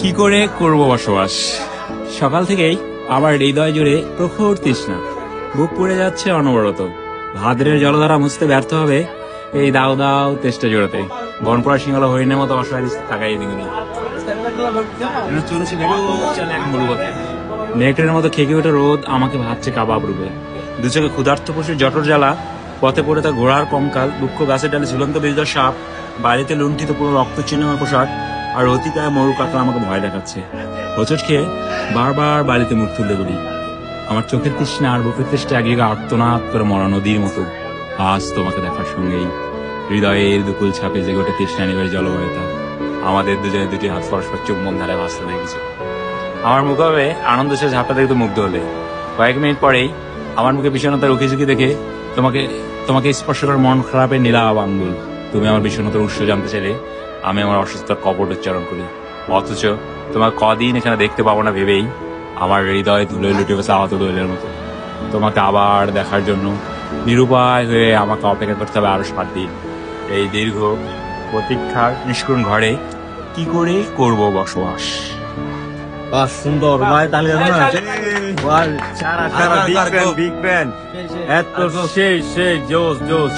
কি করে করব বসবাস? সকাল থেকেই আমার হৃদয় জুড়ে প্রখর তৃষ্ণা, বুক পুড়ে যাচ্ছে অনবরত। ভাদ্রের জলধারা মুছতে ব্যর্থ হবে এই দাও দাও তেষ্টা জোড়াতে। বনপড়া সিংহলা হরিণের মতো অসহায় তাকাই দিগুনি নেকড়ের মতো খেকে ওঠে রোদ আমাকে ভাবছে কাবাব রূপে। দু চোখে ক্ষুধার্ত পশুর জটর জ্বালা, পথে পড়ে তার ঘোড়ার কঙ্কাল, দুঃখ গাছের ডালে ঝুলন্ত বিজয় সাপ, বাড়িতে লুণ্ঠিত পুরো রক্ত চিহ্নময় পোশাক, আর অতিকায় মরু কাতলা আমাকে ভয় দেখাচ্ছে। হোঁচট খেয়ে বারবার বাড়িতে মুখ তুলতে বলি। আমার চোখের তৃষ্ণা আর বুকের তৃষ্ণা একদিকে আর্তনাদ করে মরা নদীর মতো। আজ তোমাকে দেখার সঙ্গেই হৃদয়ের দুকুল ছাপে যে গোটে তৃষ্ণা নিবের জলবায়ুতা। আমাদের দুজনে দুটি হাত পরস্পর চুম্বন ধারায় ভাসতে দেখেছো। আমার মুখে আনন্দ সে ঝাপটা দেখতে মুগ্ধ হলে। কয়েক মিনিট পরেই আমার মুখে বিষণ্ণতার উকিঝুঁকি দেখে তোমাকে তোমাকে স্পর্শ করে মন খারাপের নীলাভ আঙ্গুল। তুমি আমার বিষণ্ণতার উৎস জানতে চাইলে আমি আমার অসুস্থতার কপট উচ্চারণ করি। অথচ তোমার কদিন এখানে দেখতে পাবো না ভেবেই আমার হৃদয় ধুলোয় লুটে গেছে আহত দোয়েলের মতো। তোমাকে আবার দেখার জন্য নিরুপায় হয়ে আমাকে অপেক্ষা করতে হবে আরো 7 দিন। এই দীর্ঘ প্রতীক্ষার নিষ্করুণ ঘরে কি করে করব বসবাস? বাহ, সুন্দর ভাই, তাহলে সারা বিগ ফ্যান এত সেই জোস জোস।